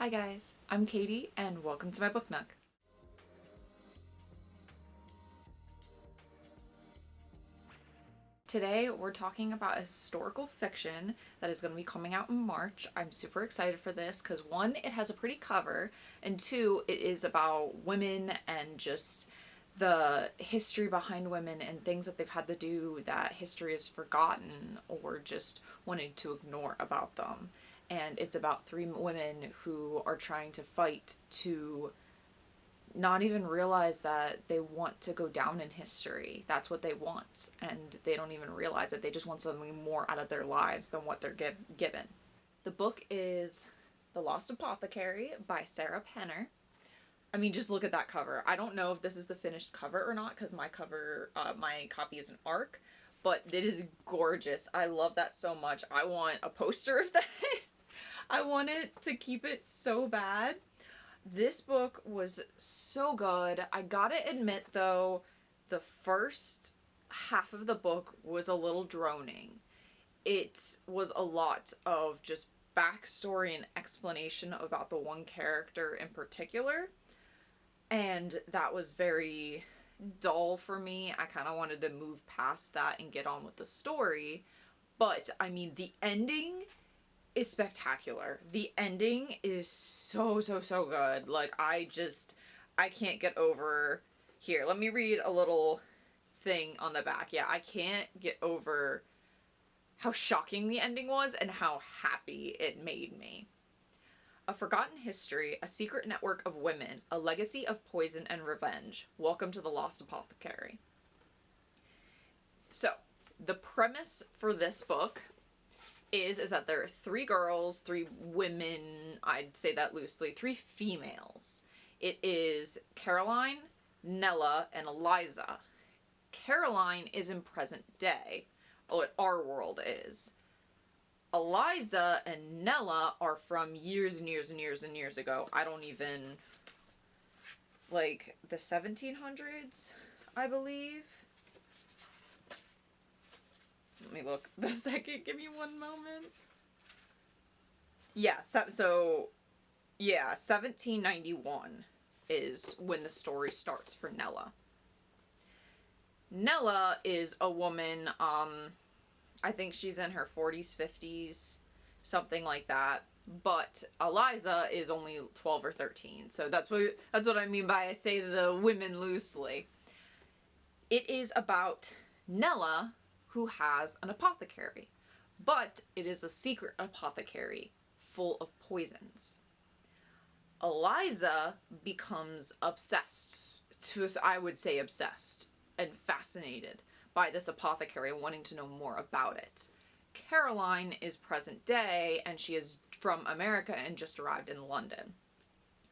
Hi guys, I'm Katie and welcome to my book Nook. Today we're talking about a historical fiction that is going to be coming out in March. I'm super excited for this because one, it has a pretty cover, and two, it is about women and just the history behind women and things that they've had to do that history has forgotten or just wanted to ignore about them. And it's about three women who are trying to fight to not even realize that they want to go down in history. That's what they want, and they don't even realize it. They just want something more out of their lives than what they're given. The book is The Lost Apothecary by Sarah Penner. I mean, just look at that cover. I don't know if this is the finished cover or not because my copy is an ARC, but it is gorgeous. I love that so much. I want a poster of that. I want it to keep it so bad. This book was so good. I gotta admit though, the first half of the book was a little droning. It was a lot of just backstory and explanation about the one character in particular, and that was very dull for me. I kind of wanted to move past that and get on with the story, but I mean, the ending is spectacular. The ending is so good. Like, I can't get over... Here, let me read a little thing on the back. Yeah, I can't get over how shocking the ending was and how happy it made me. A forgotten history, a secret network of women, a legacy of poison and revenge. Welcome to the Lost Apothecary. So, the premise for this book is that there are three girls, three women, I'd say that loosely, three females. It is Caroline, Nella, and Eliza. Caroline is in present day. What our world is. Eliza and Nella are from years and years and years and years ago. I don't even... like, the 1700s, I believe. Let me look the second. Give me one moment. Yeah, so yeah, 1791 is when the story starts for Nella. Nella is a woman, I think she's in her 40s, 50s, something like that. But Eliza is only 12 or 13, so that's what I mean by I say the women loosely. It is about Nella, who has an apothecary, but it is a secret apothecary full of poisons. Eliza becomes obsessed, I would say obsessed, and fascinated by this apothecary, wanting to know more about it. Caroline is present day, and she is from America and just arrived in London.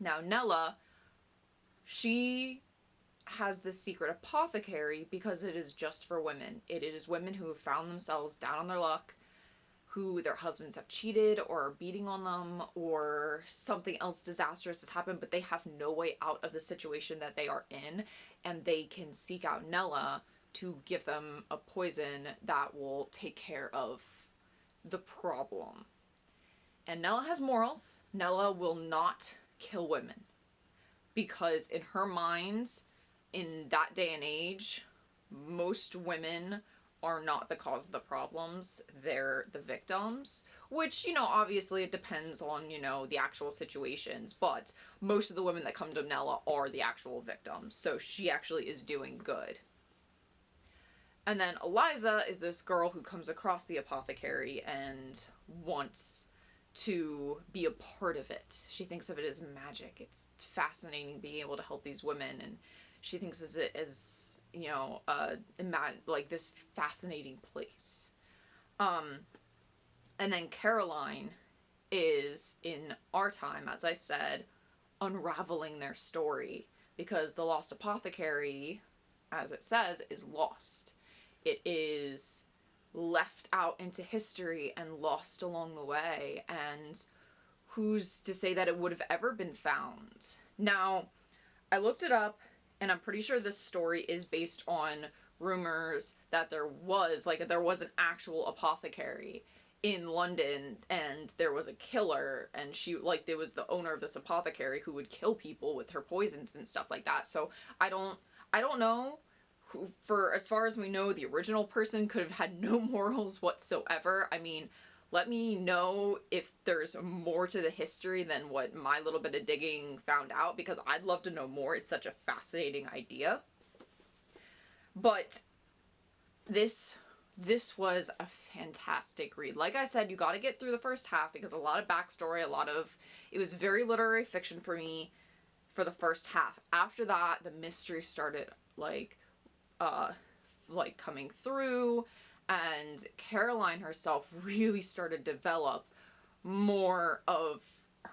Now Nella, she has this secret apothecary because it is just for women. It is women who have found themselves down on their luck, who their husbands have cheated or are beating on them, or something else disastrous has happened, but they have no way out of the situation that they are in, and they can seek out Nella to give them a poison that will take care of the problem. And Nella has morals. Nella will not kill women because in her mind, in that day and age, most women are not the cause of the problems, they're the victims, which, you know, obviously it depends on, you know, the actual situations, but most of the women that come to Nella are the actual victims, so she actually is doing good. And then Eliza is this girl who comes across the apothecary and wants to be a part of it. She thinks of it as magic. It's fascinating being able to help these women, and she thinks of it as, you know, like this fascinating place. And then Caroline is, in our time, as I said, unraveling their story, because the Lost Apothecary, as it says, is lost. It is left out into history and lost along the way, and who's to say that it would have ever been found? Now, I looked it up, and I'm pretty sure this story is based on rumors that there was an actual apothecary in London and there was a killer, and she, like, there was the owner of this apothecary who would kill people with her poisons and stuff like that. So I don't know who, for as far as we know, the original person could have had no morals whatsoever. I mean, let me know if there's more to the history than what my little bit of digging found out, because I'd love to know more. It's such a fascinating idea. But this was a fantastic read. Like I said, you got to get through the first half because a lot of backstory, it was very literary fiction for me for the first half. After that, the mystery started like coming through, and Caroline herself really started to develop more of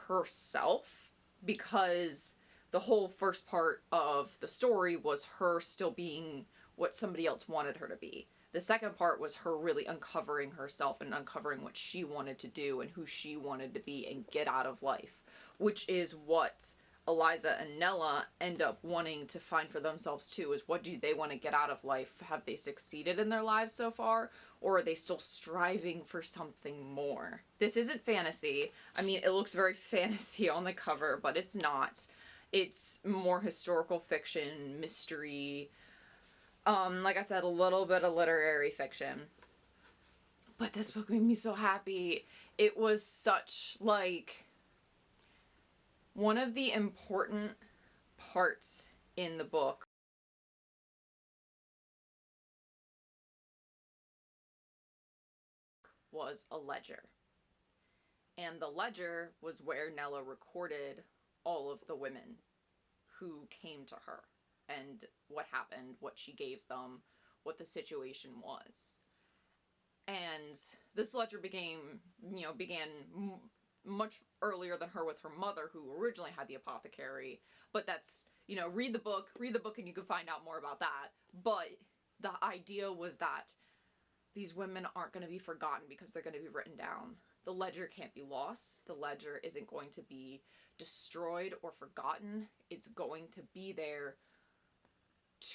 herself, because the whole first part of the story was her still being what somebody else wanted her to be. The second part was her really uncovering herself and uncovering what she wanted to do and who she wanted to be and get out of life, which is what Eliza and Nella end up wanting to find for themselves too, is what do they want to get out of life? Have they succeeded in their lives so far, or are they still striving for something more? This isn't fantasy. I mean, it looks very fantasy on the cover, but it's not. It's more historical fiction, mystery, like I said, a little bit of literary fiction. But this book made me so happy. It was such, like, one of the important parts in the book was a ledger. And the ledger was where Nella recorded all of the women who came to her and what happened, what she gave them, what the situation was. And this ledger began much earlier than her with her mother, who originally had the apothecary. But that's, read the book and you can find out more about that. But the idea was that these women aren't going to be forgotten because they're going to be written down. The ledger can't be lost. The ledger isn't going to be destroyed or forgotten. It's going to be there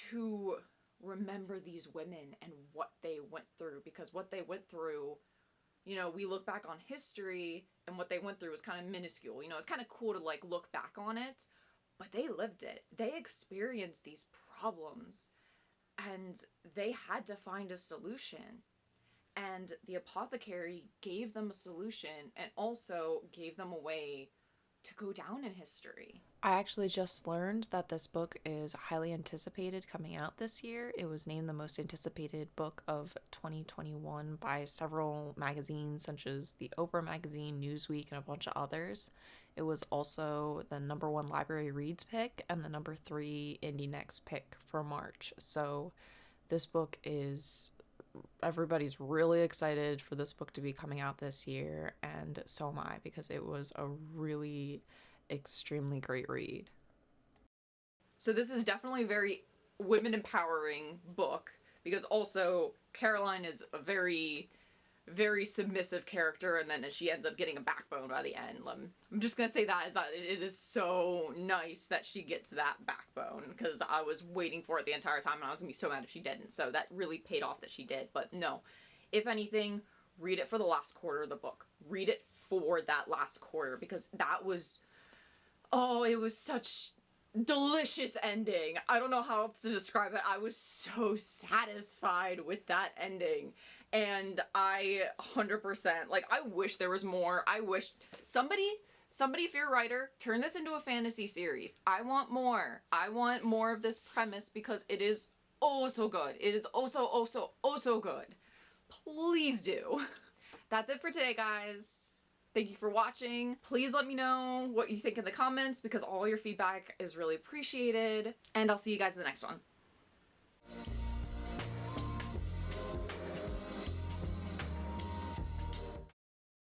to remember these women and what they went through, because what they went through, we look back on history and what they went through is kind of minuscule. It's kind of cool to like look back on it, but they lived it. They experienced these problems and they had to find a solution. And the apothecary gave them a solution and also gave them a way to go down in history. I actually just learned that this book is highly anticipated coming out this year. It was named the most anticipated book of 2021 by several magazines such as the Oprah magazine, Newsweek, and a bunch of others. It was also the #1 Library Reads pick and the #3 Indie Next pick for March. So this book is... everybody's really excited for this book to be coming out this year, and so am I, because it was a really extremely great read. So this is definitely a very women empowering book, because also Caroline is a very, very submissive character, and then she ends up getting a backbone by the end. I'm just gonna say that it is so nice that she gets that backbone, because I was waiting for it the entire time and I was gonna be so mad if she didn't. So that really paid off that she did. But no, if anything, read it for the last quarter of the book. Read it for that last quarter, because that was, it was such delicious ending. I don't know how else to describe it. I was so satisfied with that ending. And I 100%, like, I wish there was more. I wish somebody, if you're a writer, turn this into a fantasy series. I want more. I want more of this premise, because it is oh so good. It is oh so good. Please do. That's it for today, guys. Thank you for watching. Please let me know what you think in the comments, because all your feedback is really appreciated. And I'll see you guys in the next one.